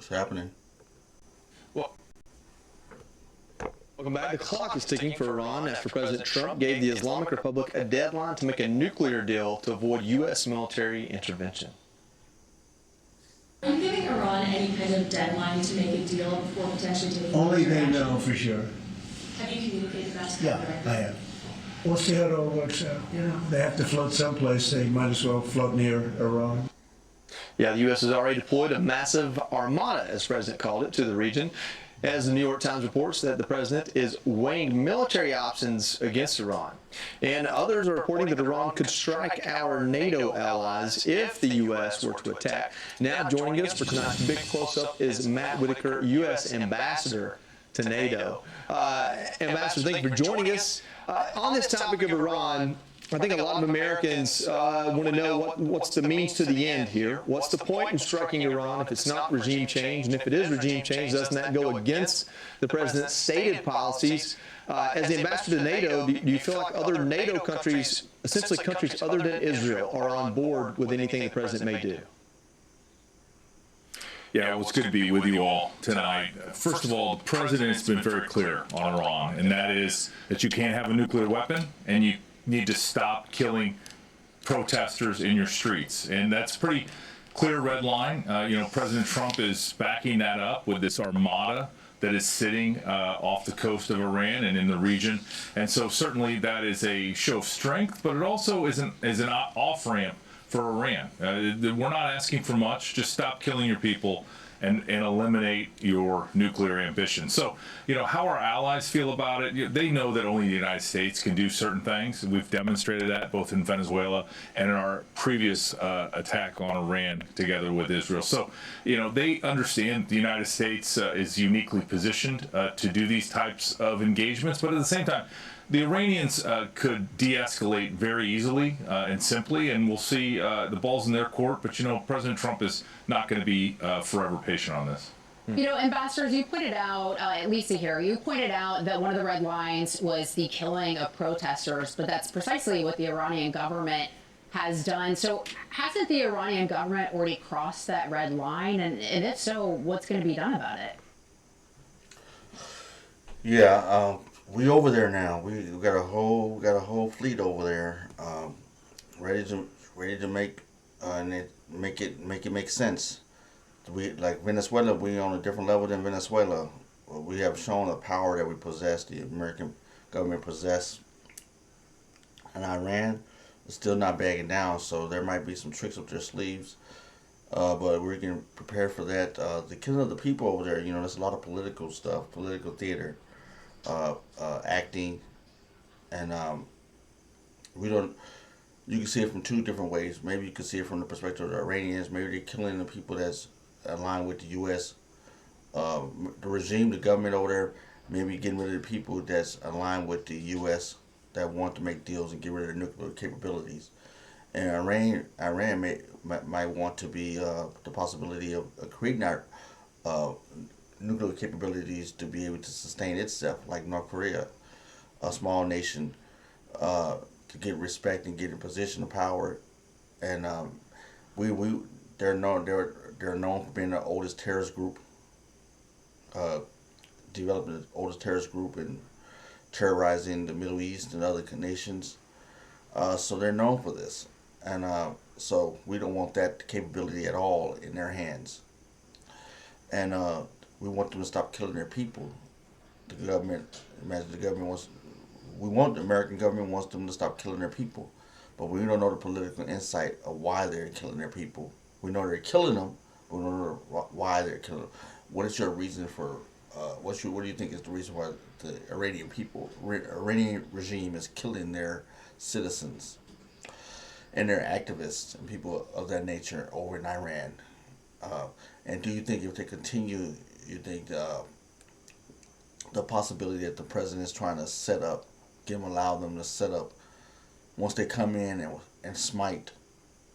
What's happening? Well, welcome back. The clock is ticking for Iran after President Trump gave the Islamic Republic a deadline to make a nuclear deal to avoid U.S. military intervention. Are you giving Iran any kind of deadline to make a deal before potentially taking Only nuclear they action? know for sure. Have you communicated that to Yeah, them? I have. We'll see how it all works out. You know, they have to float someplace. They might as well float near Iran. Yeah, the U.S. has already deployed a massive armada, as the president called it, to the region. As the New York Times reports that the president is weighing military options against Iran. And others are reporting that Iran could strike our NATO allies if the U.S. were to attack. Now joining us for tonight's big close-up is Matt Whitaker, U.S. Ambassador to NATO. Ambassador, thank you for joining us. On this topic of Iran, I think a lot of Americans want to know what's the means to the end here. What's the point in striking Iran if it's not regime change? And if it is regime change, doesn't that go against the president's stated policies? As the ambassador to NATO, do you feel like other NATO countries, essentially countries other than Israel, are on board with anything the president may do? Yeah, well, it's good to be with you all tonight. First of all, the president has been very clear on Iran, and that is that you can't have a nuclear weapon, and you need to stop killing protesters in your streets. And that's pretty clear red line. President Trump is backing that up with this armada that is sitting off the coast of Iran and in the region. And so certainly that is a show of strength, but it also is an off-ramp for Iran. We're not asking for much. Just stop killing your people and eliminate your nuclear ambition. So, how our allies feel about it, they know that only the United States can do certain things. We've demonstrated that both in Venezuela and in our previous attack on Iran together with Israel. So, they understand the United States is uniquely positioned to do these types of engagements, but at the same time, the Iranians could de-escalate very easily and simply, and we'll see the ball's in their court. But, President Trump is not going to be forever patient on this. Ambassadors, you pointed out, Lisa here, you pointed out that one of the red lines was the killing of protesters, but that's precisely what the Iranian government has done. So hasn't the Iranian government already crossed that red line? And if so, what's going to be done about it? Yeah, we over there now. We got a whole fleet over there, ready to make it make sense. We like Venezuela. We on a different level than Venezuela. We have shown the power that we possess. The American government possess, and Iran is still not backing down. So there might be some tricks up their sleeves, but we're getting prepared for that. The killing of the people over there. There's a lot of political stuff, political theater. Acting, and we don't. You can see it from two different ways. Maybe you can see it from the perspective of the Iranians. Maybe they're killing the people that's aligned with the U.S. The regime, the government over there. Maybe getting rid of the people that's aligned with the U.S. that want to make deals and get rid of their nuclear capabilities. And Iran might want to be the possibility of creating our nuclear capabilities to be able to sustain itself, like North Korea, a small nation, to get respect and get in position of power, and they're known for being the oldest terrorist group, developing the oldest terrorist group and terrorizing the Middle East and other nations. So they're known for this, and so we don't want that capability at all in their hands, and. We want them to stop killing their people. The government, the American government wants them to stop killing their people, but we don't know the political insight of why they're killing their people. We know they're killing them, but we don't know why they're killing them. What is your reason for? What do you think is the reason why the Iranian regime is killing their citizens and their activists and people of that nature over in Iran? And do you think if they continue, you think the possibility that the president is trying to set up, allow them to set up, once they come in and smite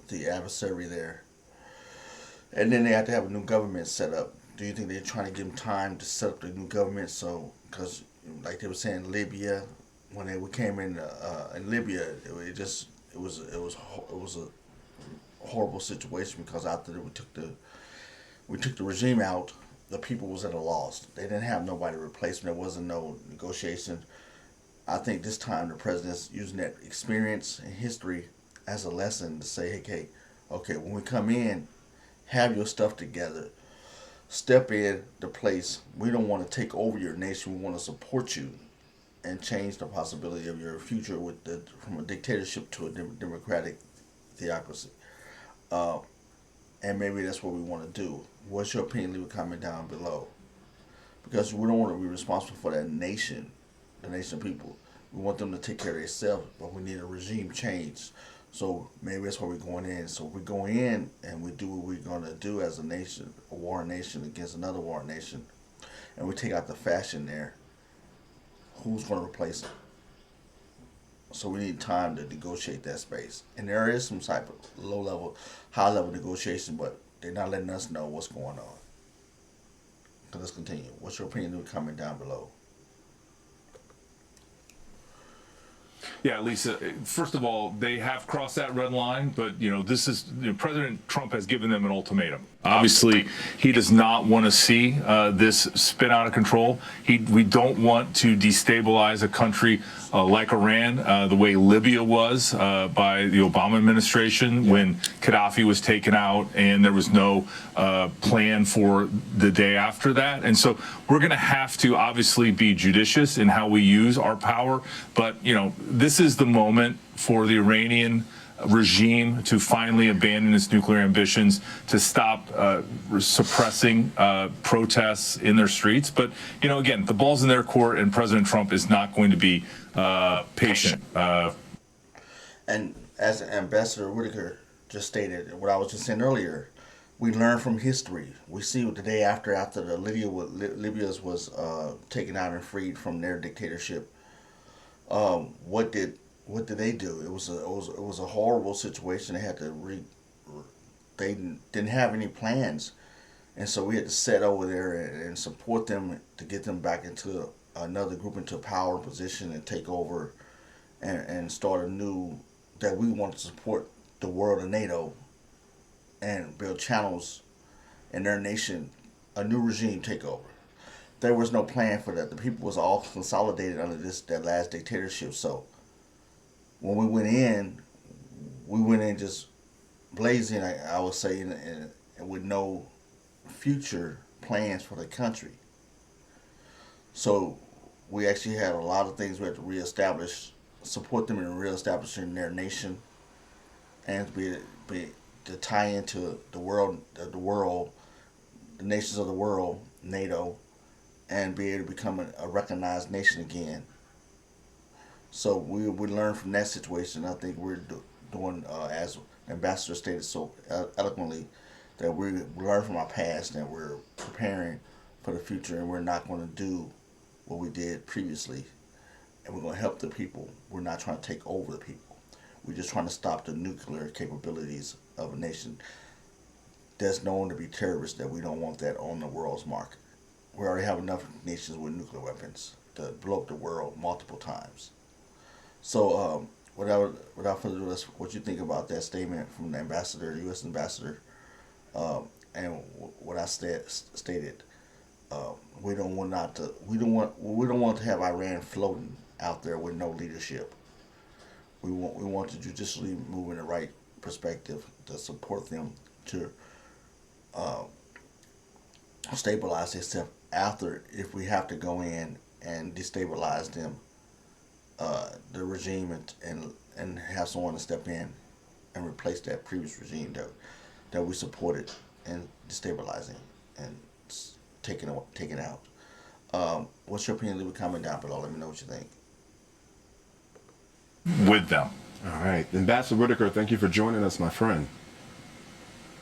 the adversary there, and then they have to have a new government set up. Do you think they're trying to give them time to set up the new government? So, because like they were saying, Libya, when they came in Libya, it was a horrible situation because after we took we took the regime out, the people was at a loss. They didn't have nobody to replace them. There wasn't no negotiation. I think this time the president's using that experience and history as a lesson to say, hey, okay, when we come in, have your stuff together. Step in the place. We don't want to take over your nation. We want to support you and change the possibility of your future from a dictatorship to a democratic theocracy. And maybe that's what we want to do. What's your opinion? Leave a comment down below. Because we don't want to be responsible for that nation, the nation of people. We want them to take care of themselves, but we need a regime change. So maybe that's why we're going in. So we go in and we do what we're going to do as a nation, a warring nation against another warring nation, and we take out the fashion there. Who's going to replace it? So we need time to negotiate that space. And there is some type of low-level, high-level negotiation, but they're not letting us know what's going on. So let's continue. What's your opinion? Comment down below. Yeah, Lisa, first of all, they have crossed that red line, but, this is, President Trump has given them an ultimatum. Obviously, he does not want to see this spin out of control. We don't want to destabilize a country like Iran, the way Libya was by the Obama administration when Gaddafi was taken out and there was no plan for the day after that. And so we're going to have to obviously be judicious in how we use our power. But, this is the moment for the Iranian regime to finally abandon its nuclear ambitions, to stop suppressing protests in their streets. But, again, the ball's in their court, and President Trump is not going to be patient. And as Ambassador Whitaker just stated, what I was just saying earlier, we learn from history. We see the day after the Libya's was taken out and freed from their dictatorship. What did they do? It was a horrible situation. They had to they didn't have any plans, and so we had to sit over there and support them to get them back into another group, into power position, and take over and start a new, that we want to support the world of NATO and build channels in their nation, a new regime takeover. There was no plan for that. The people was all consolidated under that last dictatorship. So when we went in just blazing, I would say, and with no future plans for the country. So we actually had a lot of things we had to reestablish, support them in reestablishing their nation, and to tie into the world, the nations of the world, NATO, and be able to become a recognized nation again. So we learned from that situation. I think we're doing, as Ambassador stated so eloquently, that we learn from our past and we're preparing for the future, and we're not going to do what we did previously, and we're going to help the people. We're not trying to take over the people. We're just trying to stop the nuclear capabilities of a nation that's known to be terrorists, that we don't want that on the world's market. We already have enough nations with nuclear weapons to blow up the world multiple times. So without further ado, what you think about that statement from the ambassador, the U.S. ambassador, and what I stated. We don't want to have Iran floating out there with no leadership. We want to judicially move in the right perspective to support them to stabilize themselves after, if we have to go in and destabilize them, the regime, and have someone to step in and replace that previous regime that we supported in destabilizing and taking out. What's your opinion? Leave a comment down below. Let me know what you think. With them. All right. Ambassador Whitaker, thank you for joining us, my friend.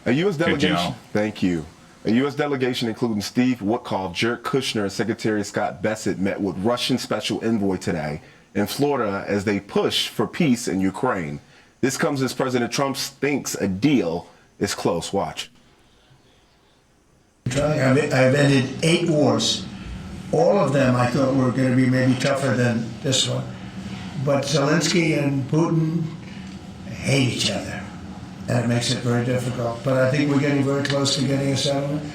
A U.S. delegation. Thank you. A U.S. delegation including Steve Witkoff, Jared Kushner, and Secretary Scott Bessent met with Russian Special Envoy today in Florida as they push for peace in Ukraine. This comes as President Trump thinks a deal is close. Watch. I've ended 8 wars. All of them I thought were going to be maybe tougher than this one. But Zelensky and Putin hate each other. and it makes it very difficult. But I think we're getting very close to getting a settlement.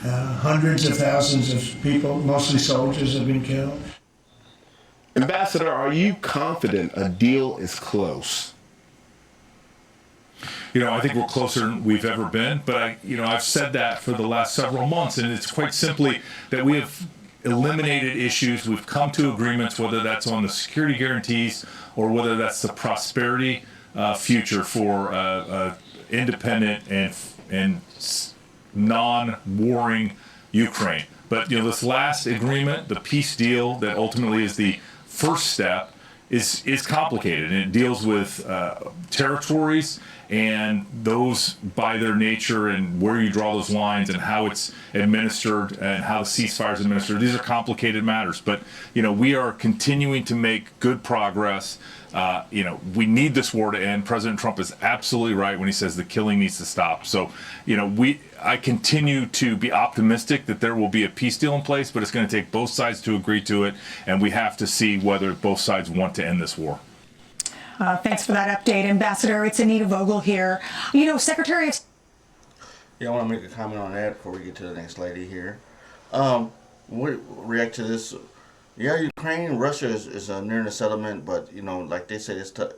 Hundreds of thousands of people, mostly soldiers, have been killed. Ambassador, are you confident a deal is close? I think we're closer than we've ever been, but I've said that for the last several months, and it's quite simply that we have eliminated issues. We've come to agreements, whether that's on the security guarantees or whether that's the prosperity future for independent and non-warring Ukraine. But this last agreement, the peace deal that ultimately is the first step, is complicated, and it deals with territories and those by their nature and where you draw those lines and how it's administered and how the ceasefire is administered. These are complicated matters, but we are continuing to make good progress. We need this war to end. President Trump is absolutely right when he says the killing needs to stop. So, I continue to be optimistic that there will be a peace deal in place, but it's going to take both sides to agree to it, and we have to see whether both sides want to end this war. Thanks for that update, Ambassador. It's Anita Vogel here. Secretary of... Yeah, I want to make a comment on that before we get to the next lady here. What react to this? Yeah, Ukraine and Russia is nearing a settlement, but like they said, it's the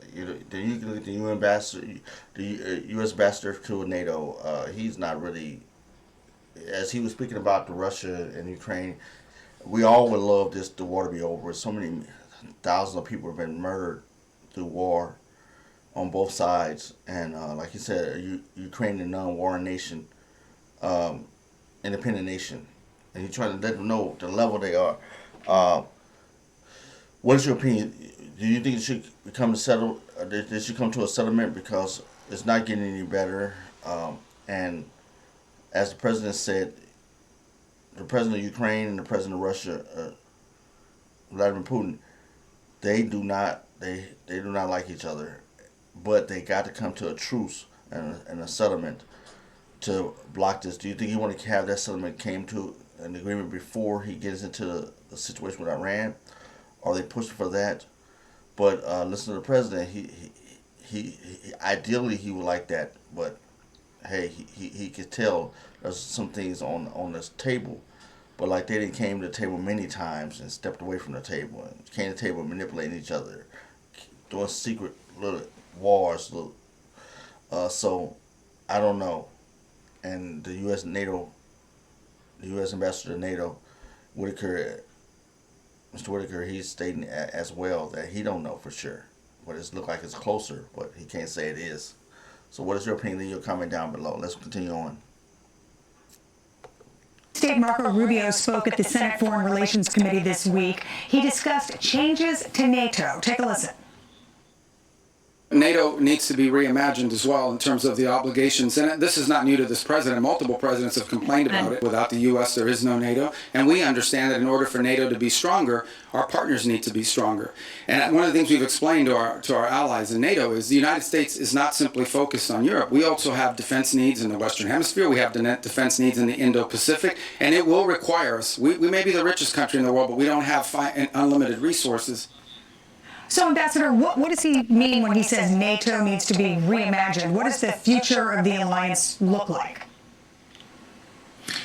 UN ambassador, the U.S. ambassador to NATO. He's not really, as he was speaking about the Russia and Ukraine. We all would love the war to be over. So many thousands of people have been murdered through war on both sides, and like you said, Ukraine is a non-warring nation, independent nation, and you're trying to let them know the level they are. What is your opinion? Do you think it should become a settle? They should come to a settlement because it's not getting any better. And as the president said, the president of Ukraine and the president of Russia, Vladimir Putin, they do not like each other, but they got to come to a truce and a settlement to block this. Do you think you want to have that settlement came to an agreement before he gets into the situation with Iran? Are they pushing for that? But listen to the president. He ideally he would like that, but hey, he could tell there's some things on this table. But like they didn't came to the table many times and stepped away from the table and came to the table manipulating each other, doing secret little wars. So I don't know. And the U.S. ambassador to NATO, Mr. Whitaker, he's stating as well that he don't know for sure, but it looks like it's closer, but he can't say it is. So what is your opinion? Leave your comment down below. Let's continue on. State Marco Rubio spoke at the Senate Foreign Relations Committee this week. He discussed changes to NATO. Take a listen. NATO needs to be reimagined as well in terms of the obligations. And this is not new to this president. Multiple presidents have complained about it. Without the U.S., there is no NATO. And we understand that in order for NATO to be stronger, our partners need to be stronger. And one of the things we've explained to our allies in NATO is the United States is not simply focused on Europe. We also have defense needs in the Western Hemisphere. We have defense needs in the Indo-Pacific. And it will require us. We may be the richest country in the world, but we don't have unlimited resources. So, Ambassador, what does he mean when he says NATO needs to be reimagined? What does the future of the alliance look like?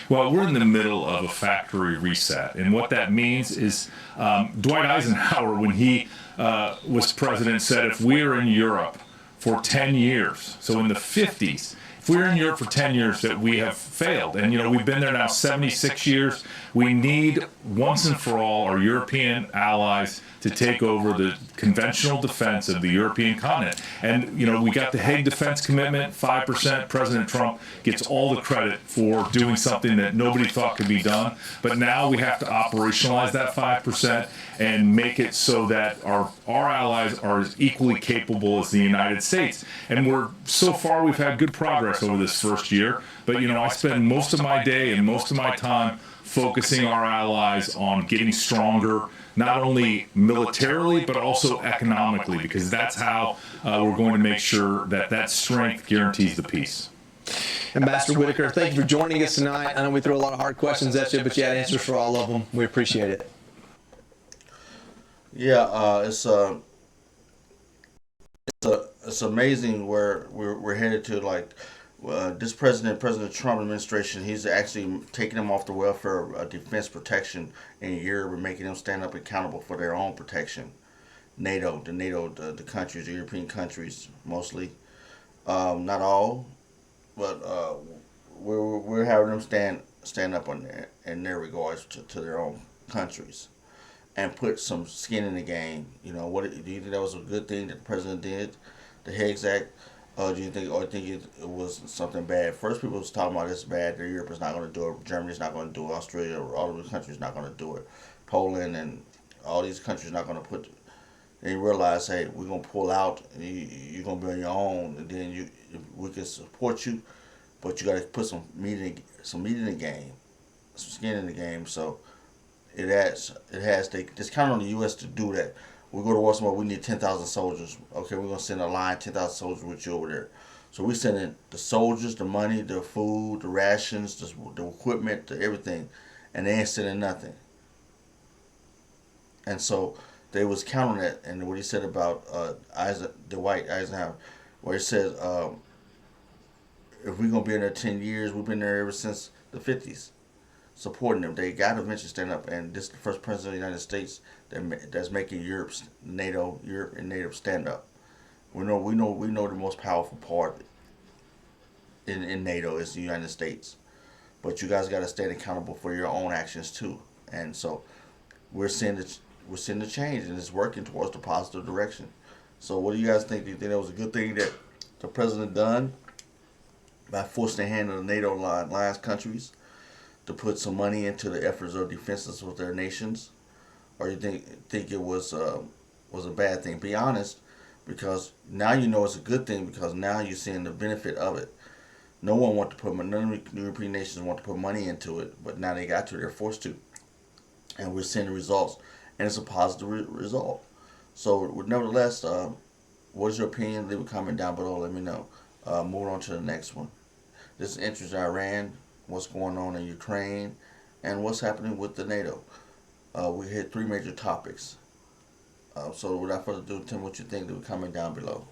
Well, we're in the middle of a factory reset, and what that means is Dwight Eisenhower, when he was president, said if we're in Europe for 10 years, so in the 50s, if we're in Europe for 10 years, that we have failed. And, we've been there now 76 years. We need, once and for all, our European allies to take over the conventional defense of the European continent. And, we got the Hague Defense Commitment, 5%. President Trump gets all the credit for doing something that nobody thought could be done. But now we have to operationalize that 5% and make it so that our allies are as equally capable as the United States. And so far we've had good progress over this first year. But, I spend most of my day and most of my time focusing our allies on getting stronger, not only militarily, but also economically, because that's how we're going to make sure that strength guarantees the peace. Ambassador Whitaker, thank you for joining us tonight. I know we threw a lot of hard questions at you, but you had answers for all of them. We appreciate it. Yeah, it's a it's amazing where we're headed to. Like this President Trump administration, he's actually taking them off the welfare defense protection in Europe and making them stand up accountable for their own protection. NATO, the countries, the European countries mostly, not all, but we're having them stand up on in their regards to their own countries and put some skin in the game. You know, what do you think that was a good thing that the president did, the Higgs Act? Do you think, or think it was something bad? First, people was talking about it's bad. That Europe is not going to do it. Germany's not going to do it. Australia, all of the countries not going to do it. Poland and all these countries not going to put. Then you realize, hey, we're gonna pull out. And you're gonna be on your own, and then we can support you, but you got to put some meat in the game, some skin in the game. So it has. They just count on the U.S. to do that. We go to war somewhere. We need 10,000 soldiers. Okay, we're gonna send a line 10,000 soldiers with you over there. So we sending the soldiers, the money, the food, the rations, the equipment, the everything, and they ain't sending nothing. And so they was counting that, and what he said about Dwight Eisenhower, where he said, if we're gonna be in there 10 years, we've been there ever since the 50s, supporting them. They got to eventually stand up, and this is the first president of the United States that's making Europe and NATO stand up. We know the most powerful part in NATO is the United States, but you guys got to stand accountable for your own actions too. And so we're seeing the change, and it's working towards the positive direction. So what do you guys think? Do you think that was a good thing that the president done by forcing the hand of the NATO alliance countries to put some money into the efforts of defenses with their nations, or you think it was a bad thing? Be honest, because now you know it's a good thing, because now you're seeing the benefit of it. None of the European nations want to put money into it, but now they got to. They're forced to, and we're seeing the results, and it's a positive result. So, nevertheless, what is your opinion? Leave a comment down below. Let me know. Move on to the next one. This is interest in Iran, what's going on in Ukraine, and what's happening with the NATO. We hit 3 major topics. So without further ado, tell me what you think. Leave a comment down below.